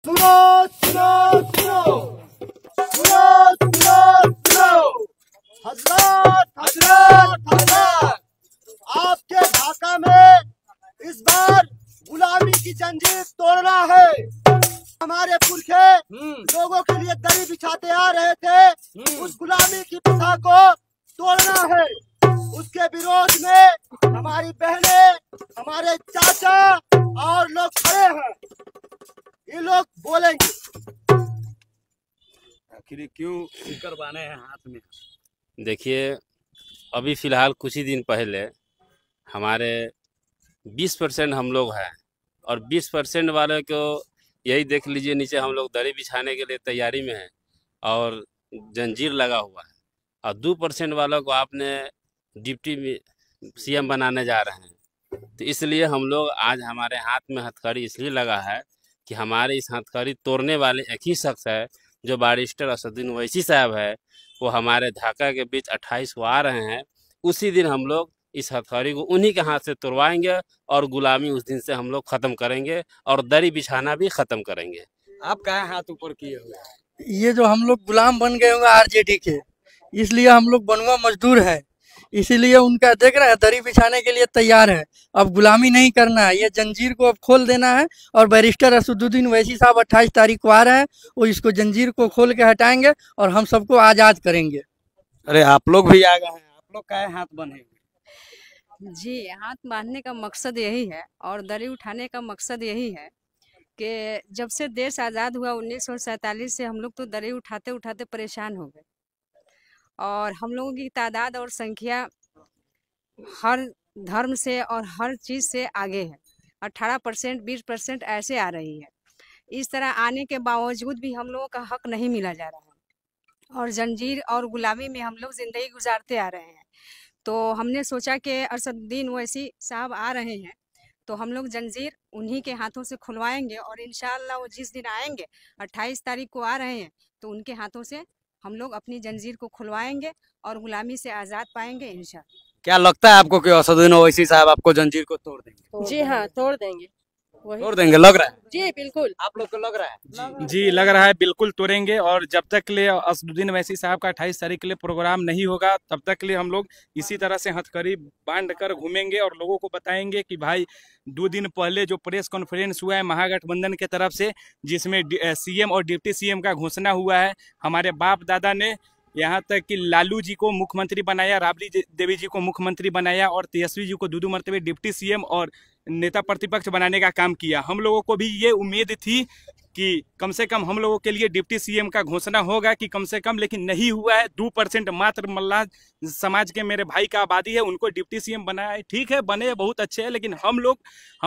सुनो सुनो सुनो सुनो सुनो सुनो हजरत हजरत हजरत, आपके ढाका में इस बार गुलामी की जंजीर तोड़ना है। हमारे पुरखे लोगों के लिए दरी बिछाते आ रहे थे, उस गुलामी की प्रथा को तोड़ना है। उसके विरोध में हमारी बहनें, हमारे चाचा और लोग खड़े हैं। ये लोग बोलेंगे आखिर क्यों करवाने हैं हाथ में। देखिए, अभी फ़िलहाल कुछ ही दिन पहले हमारे 20% हम लोग हैं और 20% वाले को यही देख लीजिए, नीचे हम लोग दरी बिछाने के लिए तैयारी में हैं और जंजीर लगा हुआ है, और 2% वालों को आपने डिप्टी सीएम बनाने जा रहे हैं। तो इसलिए हम लोग आज हमारे हाथ में हथकड़ी इसलिए लगा है कि हमारे इस हथकड़ी तोड़ने वाले एक ही शख्स है, जो बैरिस्टर असदुद्दीन ओवैसी साहब है। वो हमारे ढाका के बीच 28 को आ रहे हैं। उसी दिन हम लोग इस हथकड़ी को उन्हीं के हाथ से तोड़वाएंगे और गुलामी उस दिन से हम लोग ख़त्म करेंगे और दरी बिछाना भी ख़त्म करेंगे। आप क्या हाथ ऊपर किए हुए? ये जो हम लोग गुलाम बन गए हुए आरजेडी के, इसलिए हम लोग बनुआ मजदूर है, इसीलिए उनका देख रहे हैं दरी बिछाने के लिए तैयार है। अब गुलामी नहीं करना है, ये जंजीर को अब खोल देना है। और बैरिस्टर असदुद्दीन ओवैसी साहब 28 तारीख को आ रहे हैं, वो इसको जंजीर को खोल के हटाएंगे और हम सबको आज़ाद करेंगे। अरे आप लोग भी आ गए हैं, आप लोग क्या हाथ बने? जी, हाथ बांधने का मकसद यही है और दरी उठाने का मकसद यही है कि जब से देश आज़ाद हुआ 1947 से हम लोग तो दरी उठाते उठाते परेशान हो गए, और हम लोगों की तादाद और संख्या हर धर्म से और हर चीज़ से आगे है। 18% 20% ऐसे आ रही है। इस तरह आने के बावजूद भी हम लोगों का हक नहीं मिला जा रहा है और जंजीर और गुलामी में हम लोग ज़िंदगी गुजारते आ रहे हैं। तो हमने सोचा कि असदुद्दीन ओवैसी साहब आ रहे हैं तो हम लोग जंजीर उन्हीं के हाथों से खुलवाएंगे, और इंशाअल्लाह वो जिस दिन आएंगे 28 तारीख को आ रहे हैं तो उनके हाथों से हम लोग अपनी जंजीर को खुलवाएंगे और गुलामी से आज़ाद पाएंगे इंशाअल्लाह। क्या लगता है आपको कि असदुद्दीन ओवैसी साहब आपको जंजीर को तोड़ देंगे? जी हाँ, तोड़ देंगे। तोड़ देंगे लग रहा है? जी बिल्कुल। आप लोग को लग रहा है? जी लग रहा है, बिल्कुल तोड़ेंगे। और जब तक के लिए असदुद्दीन ओवैसी साहब का 28 तारीख के लिए प्रोग्राम नहीं होगा, तब तक के लिए हम लोग इसी तरह से हथकड़ी बांध कर घूमेंगे और लोगों को बताएंगे कि भाई 2 दिन पहले जो प्रेस कॉन्फ्रेंस हुआ है महागठबंधन के तरफ से, जिसमें सीएम और डिप्टी सीएम का घोषणा हुआ है, हमारे बाप दादा ने यहाँ तक कि लालू जी को मुख्यमंत्री बनाया, राबड़ी देवी जी को मुख्यमंत्री बनाया और तेजस्वी जी को 2 मरतबे डिप्टी सीएम और नेता प्रतिपक्ष बनाने का काम किया। हम लोगों को भी ये उम्मीद थी कि कम से कम हम लोगों के लिए डिप्टी सीएम का घोषणा होगा कि कम से कम, लेकिन नहीं हुआ है। 2% मात्र मल्लाह समाज के मेरे भाई का आबादी है, उनको डिप्टी सीएम बनाया है। ठीक है, बने बहुत अच्छे हैं, लेकिन हम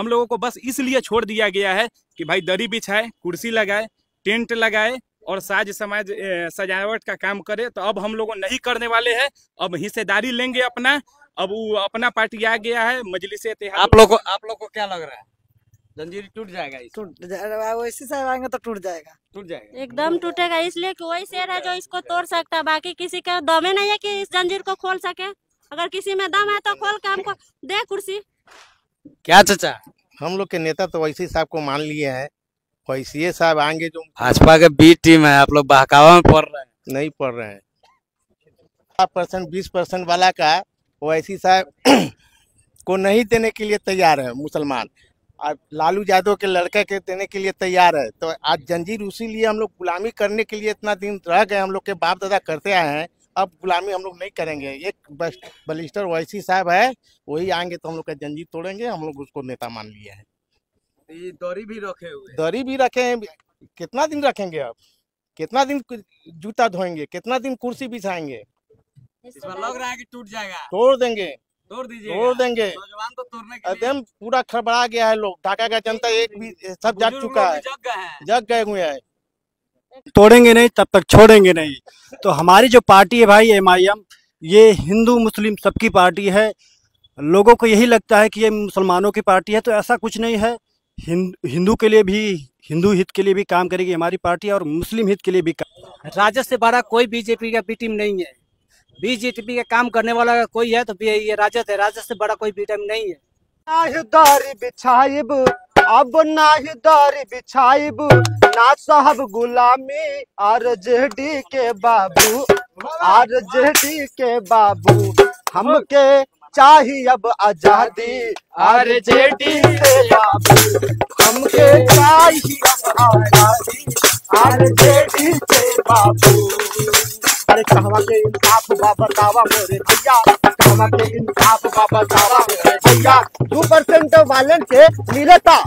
लोगों को बस इसलिए छोड़ दिया गया है कि भाई दरी बिछाए, कुर्सी लगाए, टेंट लगाए और साज समाज सजावट का काम करे। तो अब हम लोग नहीं करने वाले हैं, अब हिस्सेदारी लेंगे अपना। अब वो अपना पार्टी आ गया है मजलिस इत्तेहाद। आप लोग को क्या लग रहा है? जंजीर टूट जाएगा? टूट जाएगा, वैसे साहब आएंगे तो टूट जाएगा। टूट जाएगा, एकदम टूटेगा, इसलिए कि वही शेर है जो इसको तोड़ सकता है। बाकी किसी का दम नहीं है कि इस जंजीर को खोल सके। अगर किसी में दम है तो खोल के हमको दे कुर्सी। क्या चाचा? हम लोग के नेता तो वैसे साहब को मान लिए हैं, वैसे साहब आएंगे। जो भाजपा के बी टीम है, आप लोग बहकावा में पड़ रहे हैं। नहीं पढ़ रहे हैं। 5% 20% वाला का ओवैसी साहब को नहीं देने के लिए तैयार है मुसलमान, और लालू यादव के लड़के के देने के लिए तैयार है। तो आज जंजीर उसी लिए हम लोग गुलामी करने के लिए इतना दिन रह गए, हम लोग के बाप दादा करते आए हैं। अब गुलामी हम लोग नहीं करेंगे। एक बैरिस्टर ओवैसी साहब है, वही आएंगे तो हम लोग का जंजीर तोड़ेंगे। हम लोग उसको नेता मान लिए हैं। ये दरी भी रखे हुए? दरी भी रखे हैं। कितना दिन रखेंगे? अब कितना दिन जूता धोएंगे? कितना दिन कुर्सी बिछाएंगे? इसमें लग रहा है कि टूट जाएगा। तोड़ देंगे, तोड़ दीजिए, तोड़ देंगे। नौजवान तो तोड़ने के लिए एकदम पूरा खड़बड़ा गया है। लोग ढाका का जनता एक भी सब जाग चुका है, जग गए हुए हैं। तोड़ेंगे नहीं तब तक छोड़ेंगे नहीं। तो हमारी जो पार्टी है भाई MIM, ये हिंदू मुस्लिम सबकी पार्टी है। लोगों को यही लगता है कि ये मुसलमानों की पार्टी है, तो ऐसा कुछ नहीं है। हिंदू के लिए भी, हिंदू हित के लिए भी काम करेगी हमारी पार्टी और मुस्लिम हित के लिए भी काम। राजद से बड़ा कोई बीजेपी का बी टीम नहीं है। बीजेपी का काम करने वाला कोई है तो ये राजद है। राजद से बड़ा कोई बी टीम नहीं है। दरी बिछाइब अब नाही दरी बिछाइब ना साहब गुलामी आरजेडी के बाबू, आरजेडी के बाबू हमके चाहिए अब आजादी आरजेडी से बाबू, हमके चाहिए अब आजादी आरजेडी से बाबू। अरे कहवा के इंसाफ बा बतावा मोरे भैया, कहवा के इंसाफ बा बतावा मोरे भैया। 2% वालन के मिलता,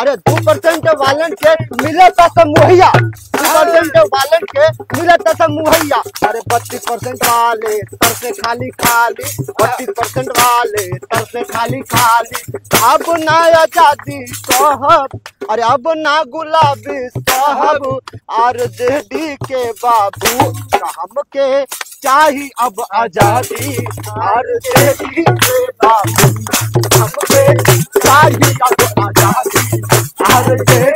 अरे 2% वालन के मिलता सब मुहैया, 2% वालन के मिलता सब मुहैया। अरे 32% वाले सर से खाली खाली, 32% वाले सर से खाली खाली। अब ना आजादी साहब, अरे अब ना गुलाबी साहब आरजेडी के बाबू, हमके चाहिए अब आजादी आरजेडी के बाबू, हमके चाहिए अब आजादी आरजेडी